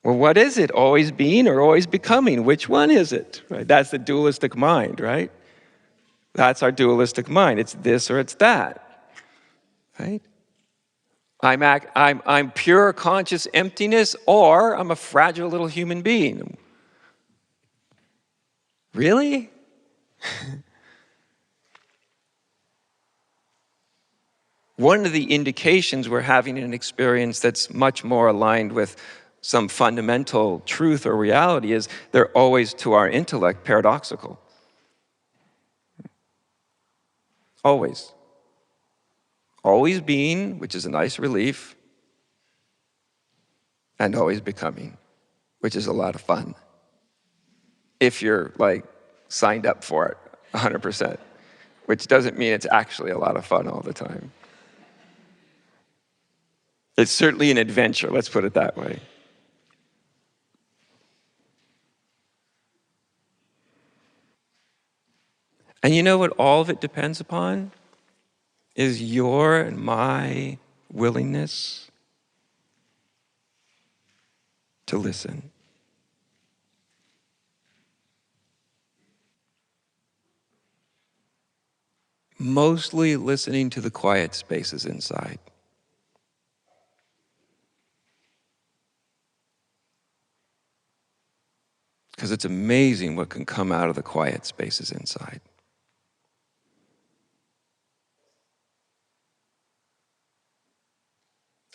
Well, what is it? Always being or always becoming? Which one is it? Right? That's the dualistic mind, right? That's our dualistic mind. It's this or it's that, right? I'm pure conscious emptiness, or I'm a fragile little human being. Really? One of the indications we're having an experience that's much more aligned with some fundamental truth or reality is they're always, to our intellect, paradoxical. Always. Always being, which is a nice relief, and always becoming, which is a lot of fun. If you're like signed up for it 100%, which doesn't mean it's actually a lot of fun all the time. It's certainly an adventure, let's put it that way. And you know what all of it depends upon? Is your and my willingness to listen. Mostly listening to the quiet spaces inside. Because it's amazing what can come out of the quiet spaces inside.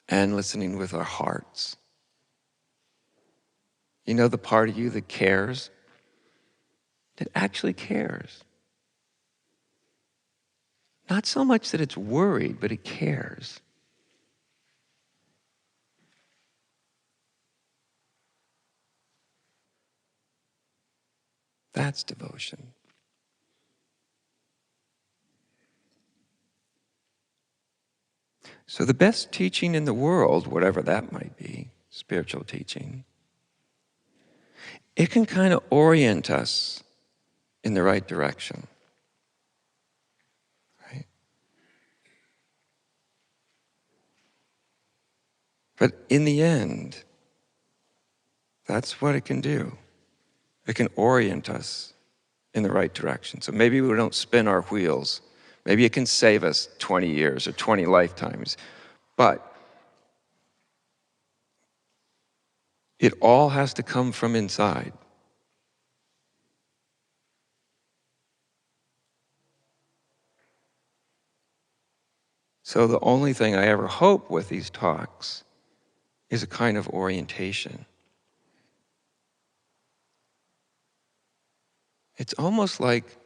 And listening with our hearts. You know the part of you that cares? That actually cares. Not so much that it's worried, but it cares. That's devotion. So the best teaching in the world, whatever that might be, spiritual teaching, it can kind of orient us in the right direction. Right? But in the end, that's what it can do. It can orient us in the right direction. So maybe we don't spin our wheels. Maybe it can save us 20 years or 20 lifetimes. But it all has to come from inside. So the only thing I ever hope with these talks is a kind of orientation. It's almost like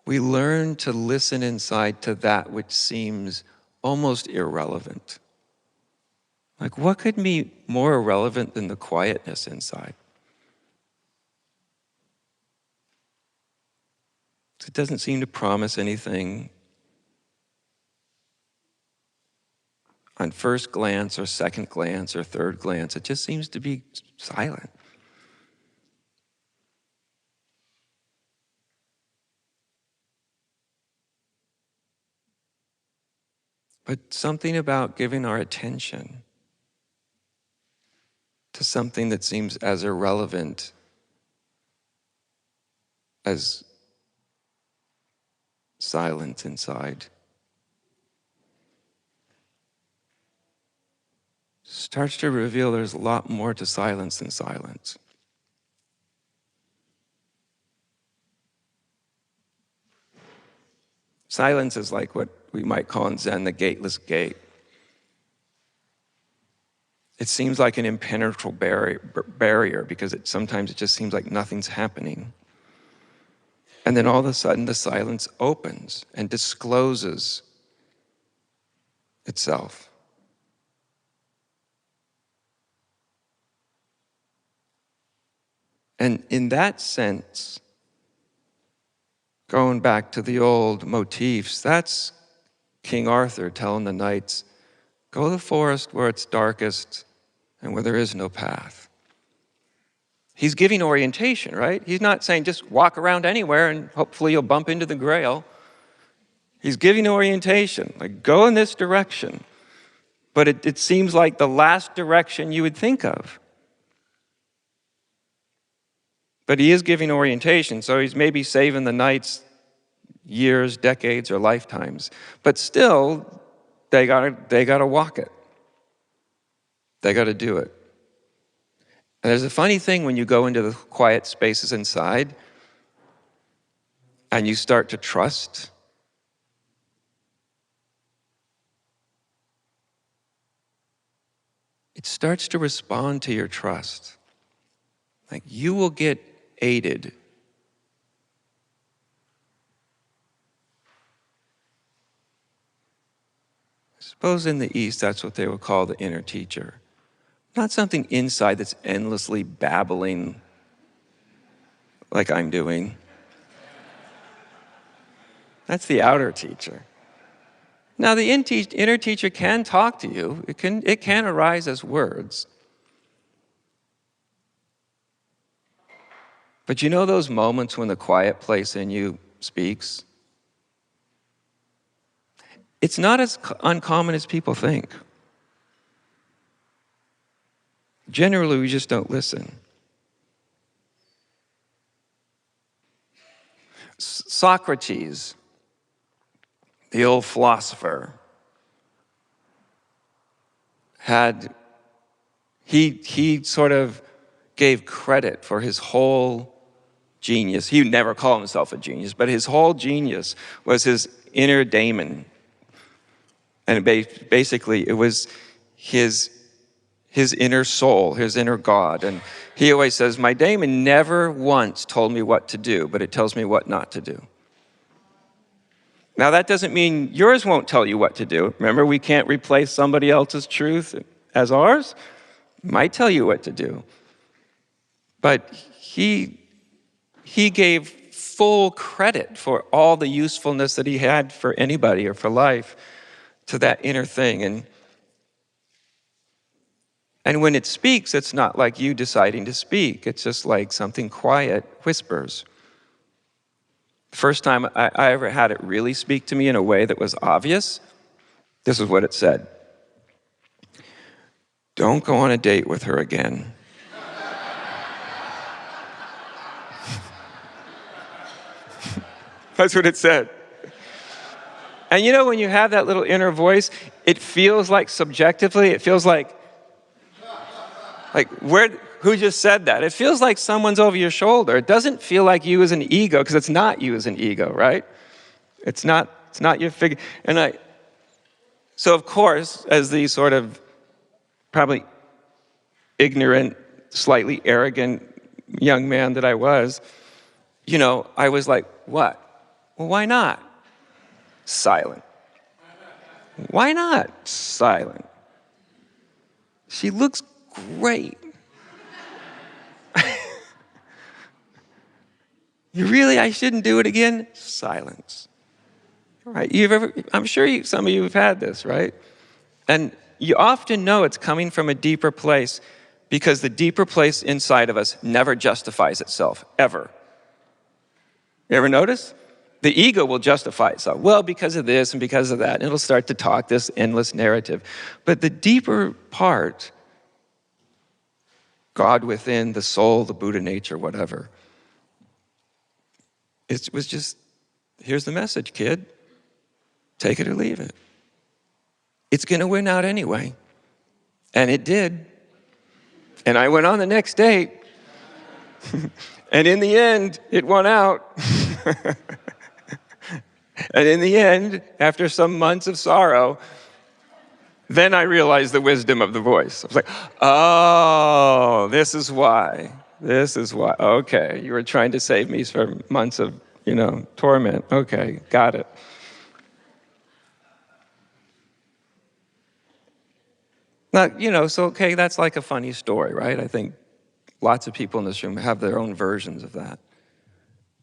we learn to listen inside to that which seems almost irrelevant. Like, what could be more irrelevant than the quietness inside? It doesn't seem to promise anything on first glance or second glance or third glance. It just seems to be silent. But something about giving our attention to something that seems as irrelevant as silence inside starts to reveal there's a lot more to silence than silence. Silence is like what we might call in Zen the gateless gate. It seems like an impenetrable barrier because sometimes it just seems like nothing's happening. And then all of a sudden the silence opens and discloses itself. And in that sense, going back to the old motifs, that's King Arthur telling the knights, go to the forest where it's darkest and where there is no path. He's giving orientation, right? He's not saying just walk around anywhere and hopefully you'll bump into the Grail. He's giving orientation, like go in this direction. But it seems like the last direction you would think of. But he is giving orientation, so he's maybe saving the nights years, decades, or lifetimes. But still, they gotta walk it. They gotta do it. And there's a funny thing when you go into the quiet spaces inside and you start to trust. It starts to respond to your trust. Like you will get aided. Suppose in the East, that's what they would call the inner teacher. Not something inside that's endlessly babbling like I'm doing. That's the outer teacher. Now, the inner teacher can talk to you. It can arise as words. But you know those moments when the quiet place in you speaks? It's not as uncommon as people think. Generally, we just don't listen. Socrates, the old philosopher, he sort of gave credit for his whole genius. He would never call himself a genius, but his whole genius was his inner daemon. And basically, it was his inner soul, his inner God. And he always says, my daemon never once told me what to do, but it tells me what not to do. Now, that doesn't mean yours won't tell you what to do. Remember, we can't replace somebody else's truth as ours. It might tell you what to do. But he gave full credit for all the usefulness that he had for anybody or for life to that inner thing. And when it speaks, it's not like you deciding to speak. It's just like something quiet whispers. The first time I ever had it really speak to me in a way that was obvious, this is what it said. Don't go on a date with her again. That's what it said. And you know, when you have that little inner voice, it feels like subjectively, it feels like who just said that? It feels like someone's over your shoulder. It doesn't feel like you as an ego, because it's not you as an ego, right? It's not your figure. So of course, as the sort of probably ignorant, slightly arrogant young man that I was, I was like, what? Well, why not? Silent. Why not? Silent. She looks great. I shouldn't do it again? Silence. Right? I'm sure some of you have had this, right? And you often know it's coming from a deeper place because the deeper place inside of us never justifies itself, ever. You ever notice? The ego will justify itself. Well, because of this and because of that, and it'll start to talk this endless narrative. But the deeper part, God within, the soul, the Buddha nature, whatever, it was just, here's the message, kid. Take it or leave it. It's going to win out anyway. And it did. And I went on the next date. And in the end, it won out. And in the end, after some months of sorrow, then I realized the wisdom of the voice. I was like, oh, this is why. This is why. Okay, you were trying to save me from months of, torment. Okay, got it. Now, so okay, that's like a funny story, right? I think lots of people in this room have their own versions of that.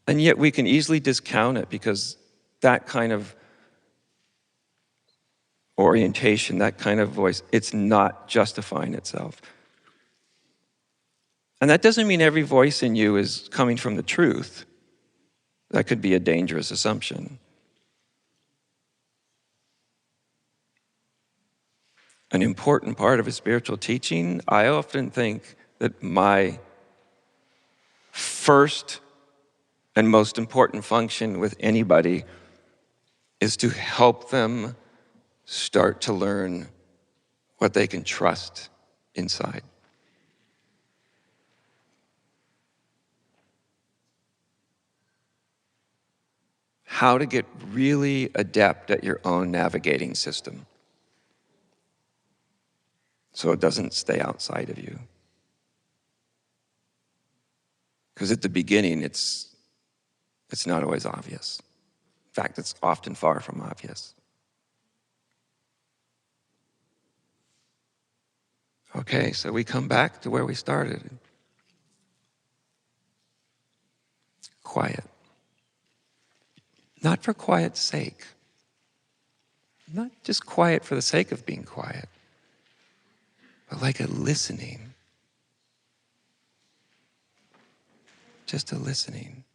And yet we can easily discount it because that kind of orientation, that kind of voice, it's not justifying itself. And that doesn't mean every voice in you is coming from the truth. That could be a dangerous assumption. An important part of a spiritual teaching, I often think that my first and most important function with anybody is to help them start to learn what they can trust inside. How to get really adept at your own navigating system so it doesn't stay outside of you. Because at the beginning, it's not always obvious. In fact, it's often far from obvious. Okay, so we come back to where we started. Quiet. Not for quiet's sake. Not just quiet for the sake of being quiet, but like a listening. Just a listening.